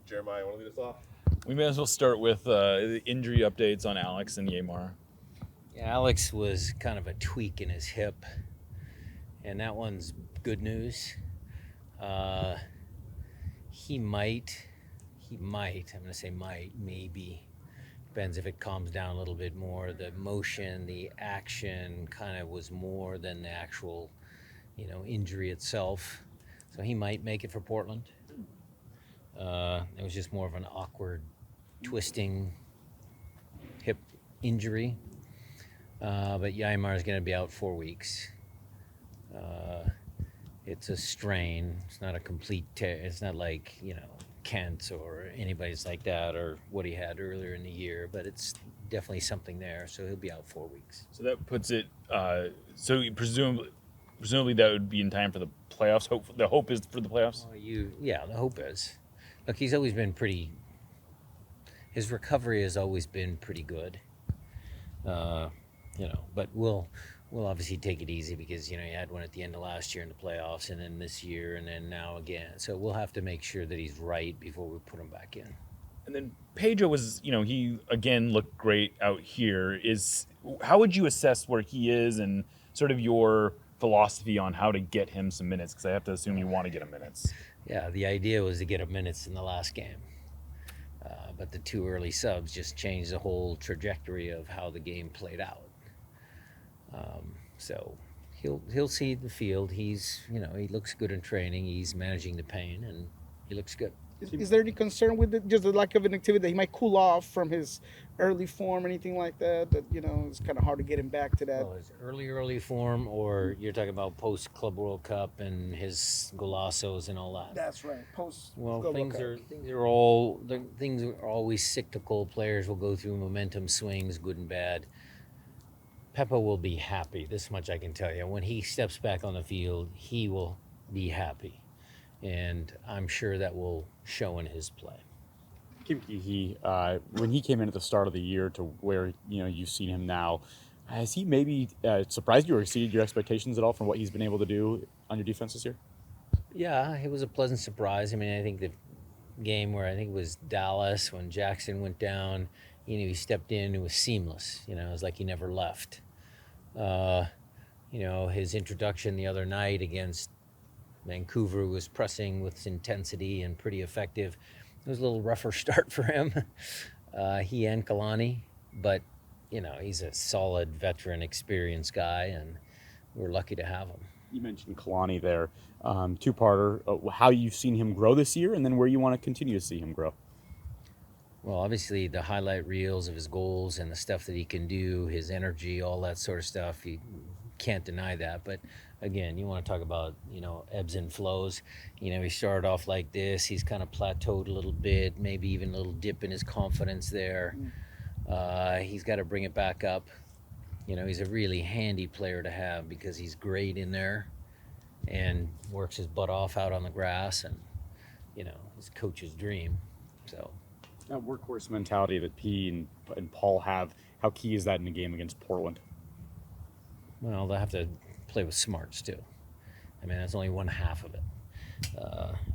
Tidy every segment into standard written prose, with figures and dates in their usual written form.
Jeremiah, want to lead us off? We may as well start with the injury updates on Alex and Yamar. Yeah, Alex was kind of a tweak in his hip, and that one's good news. He might, I'm going to say might, maybe. Depends if it calms down a little bit more. The motion, the action kind of was more than the actual, injury itself. So he might make it for Portland. It was just more of an awkward twisting hip injury. But Yaimar is going to be out 4 weeks. It's a strain. It's not a complete tear. It's not like, Kent or anybody's like that or what he had earlier in the year, but it's definitely something there. So he'll be out 4 weeks. So that puts it, so presumably that would be in time for the playoffs. The hope is for the playoffs? The hope is. Look, he's always been his recovery has always been pretty good. But we'll obviously take it easy because, you had one at the end of last year in the playoffs and then this year and then now again. So we'll have to make sure that he's right before we put him back in. And then Pedro was, he again looked great out here. How would you assess where he is and sort of your philosophy on how to get him some minutes? Because I have to assume you want to get him minutes. Yeah, the idea was to get him minutes in the last game. But the 2 early subs just changed the whole trajectory of how the game played out. So he'll see the field. He's, he looks good in training. He's managing the pain, and he looks good. Is there any concern with just the lack of an activity that he might cool off from his early form, anything like that? That it's kind of hard to get him back to that. Well, his early form, or you're talking about post Club World Cup and his golazos and all that. That's right. Post. Well, things are always cyclical. Players will go through momentum swings, good and bad. Peppa will be happy. This much I can tell you. When he steps back on the field, he will be happy. And I'm sure that will show in his play. Kimki, when he came in at the start of the year to where you've seen him now, has he maybe surprised you or exceeded your expectations at all from what he's been able to do on your defense this year? Yeah, it was a pleasant surprise. I mean, I think the game where I think it was Dallas when Jackson went down, he stepped in. It was seamless. It was like he never left. His introduction the other night against Vancouver was pressing with intensity and pretty effective. It was a little rougher start for him, he and Kalani, but he's a solid veteran, experienced guy, and we're lucky to have him. You mentioned Kalani there. Two-parter, how you've seen him grow this year and then where you want to continue to see him grow. Well, obviously the highlight reels of his goals and the stuff that he can do, his energy, all that sort of stuff, you can't deny that. But again, you want to talk about, ebbs and flows. He started off like this. He's kind of plateaued a little bit, maybe even a little dip in his confidence there. He's got to bring it back up. He's a really handy player to have because he's great in there and works his butt off out on the grass and, his coach's dream. So That workhorse mentality that P and Paul have, how key is that in a game against Portland? Well, they'll have to play with smarts too. I mean, that's only one half of it.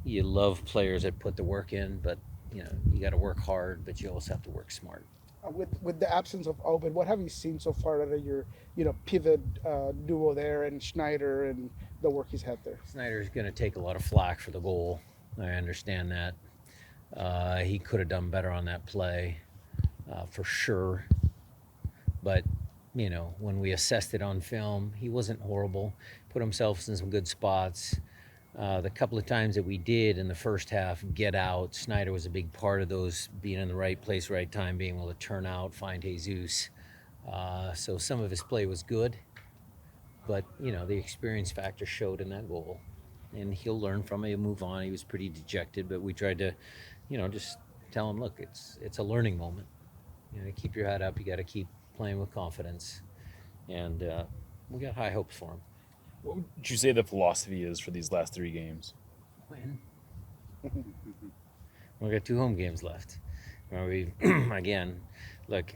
You love players that put the work in, but you got to work hard, but you also have to work smart. With the absence of Obed, what have you seen so far out of your pivot duo there and Schneider and the work he's had there? Snyder's going to take a lot of flack for the goal. I understand that. He could have done better on that play, for sure. But when we assessed it on film, he wasn't horrible. Put himself in some good spots. The couple of times that we did in the first half get out, Snyder was a big part of those, being in the right place, right time, being able to turn out, find Jesus. So some of his play was good, but the experience factor showed in that goal, and he'll learn from it. He'll move on. He was pretty dejected, but we tried to, just tell him, look, it's a learning moment. Keep your head up. You got to keep playing with confidence, and we got high hopes for him. What would you say the philosophy is for these last 3 games? Win. We got 2 home games left. Again, look,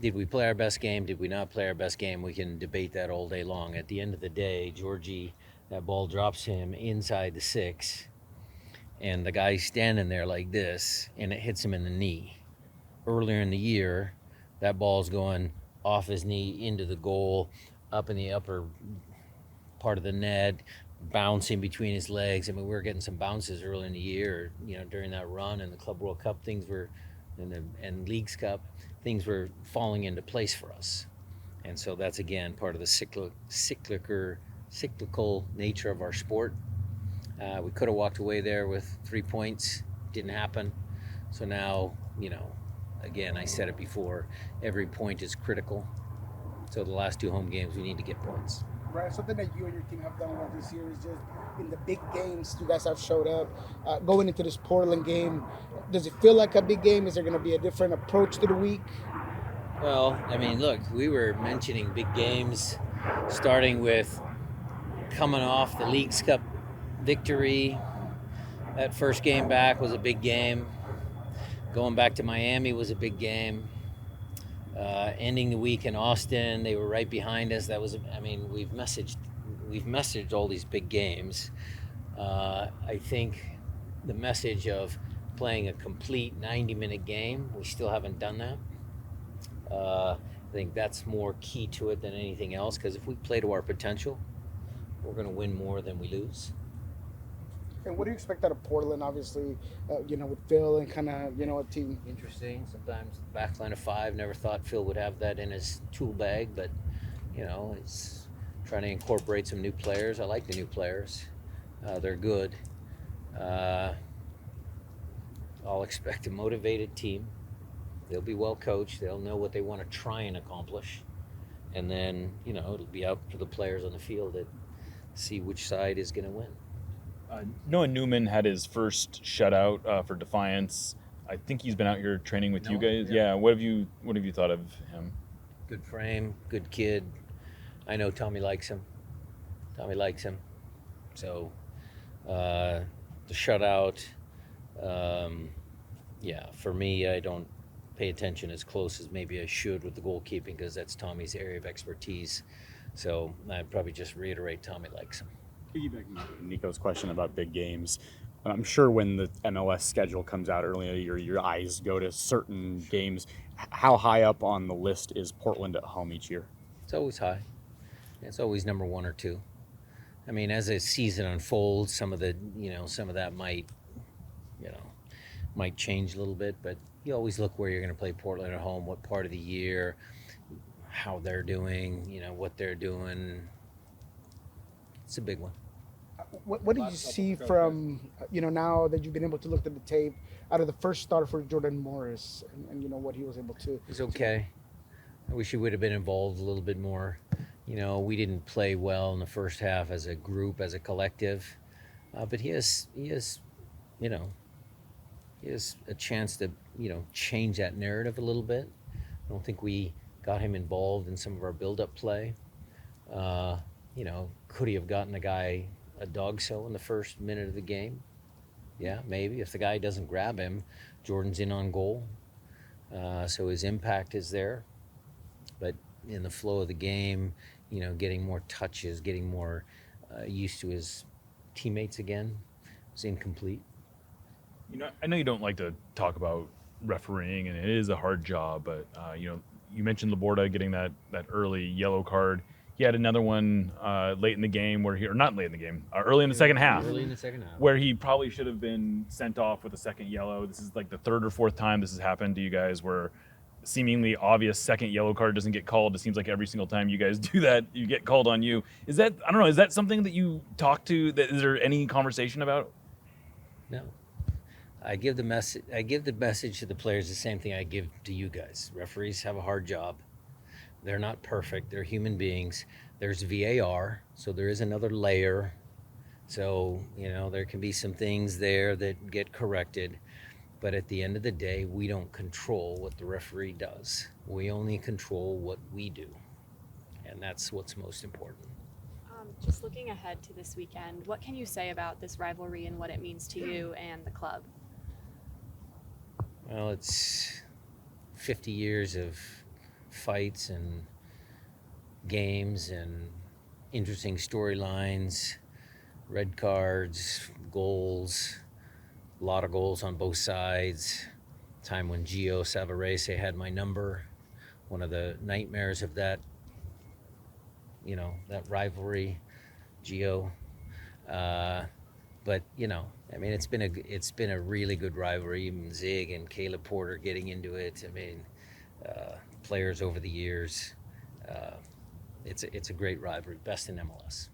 did we play our best game? Did we not play our best game? We can debate that all day long. At the end of the day, Georgie, that ball drops him inside the 6. and the guy's standing there like this, and it hits him in the knee. Earlier in the year, that ball's going off his knee into the goal, up in the upper part of the net, bouncing between his legs. I mean, we were getting some bounces early in the year, during that run and the Club World Cup. Things were, and Leagues Cup, things were falling into place for us. And so that's, again, part of the cyclical nature of our sport. We could have walked away there with 3 points. Didn't happen. So now, again, I said it before, every point is critical. So the last 2 home games, we need to get points. Right, something that you and your team have done well this year is just in the big games you guys have showed up. Going into this Portland game, does it feel like a big game? Is there going to be a different approach to the week? Well, I mean, look, we were mentioning big games, starting with coming off the Leagues Cup victory. That first game back was a big game. Going back to Miami was a big game. Ending the week in Austin, they were right behind us. We've messaged all these big games. I think the message of playing a complete 90-minute game, we still haven't done that. I think that's more key to it than anything else, because if we play to our potential, we're going to win more than we lose. And what do you expect out of Portland, obviously, with Phil and kind of, a team? Interesting. Sometimes the back line of 5, never thought Phil would have that in his tool bag, but, it's trying to incorporate some new players. I like the new players. They're good. I'll expect a motivated team. They'll be well coached. They'll know what they want to try and accomplish. And then, it'll be up to the players on the field to see which side is going to win. Noah Newman had his first shutout for Defiance. I think he's been out here training with you guys. Yeah. What have you thought of him? Good frame, good kid. I know Tommy likes him. So the shutout, for me, I don't pay attention as close as maybe I should with the goalkeeping, because that's Tommy's area of expertise. So I'd probably just reiterate Tommy likes him. Piggybacking on Nico's question about big games, I'm sure when the MLS schedule comes out early in the year, your eyes go to certain games. How high up on the list is Portland at home each year? It's always high. It's always number 1 or 2. I mean, as a season unfolds, some of that might change a little bit, but you always look where you're going to play Portland at home, what part of the year, how they're doing, what they're doing. It's a big one. What did you see from, now that you've been able to look at the tape, out of the first start for Jordan Morris and what he was able to? He's okay. I wish he would have been involved a little bit more. We didn't play well in the first half as a group, as a collective, but he has a chance to, change that narrative a little bit. I don't think we got him involved in some of our build-up play. Could he have gotten a dog so in the first minute of the game? Yeah, maybe. If the guy doesn't grab him, Jordan's in on goal. So his impact is there. But in the flow of the game, getting more touches, getting more used to his teammates again, was incomplete. I know you don't like to talk about refereeing, and it is a hard job, but you mentioned Laborda getting that early yellow card. He had another one late in the game early in the second half. Where he probably should have been sent off with a second yellow. This is like the 3rd or 4th time this has happened to you guys, where seemingly obvious second yellow card doesn't get called. It seems like every single time you guys do that, you get called on you. Is that something that you talk to? Is there any conversation about? No. I give the message to the players the same thing I give to you guys. Referees have a hard job. They're not perfect. They're human beings. There's VAR, so there is another layer. So, there can be some things there that get corrected. But at the end of the day, we don't control what the referee does. We only control what we do. And that's what's most important. Just looking ahead to this weekend, what can you say about this rivalry and what it means to you and the club? Well, it's 50 years of fights and games and interesting storylines, red cards, goals. A lot of goals on both sides. Time when Gio Savarese had my number. One of the nightmares of that, that rivalry, Gio. But I mean, it's been a really good rivalry. Even Zig and Caleb Porter getting into it. I mean, players over the years. It's a great rivalry, best in MLS.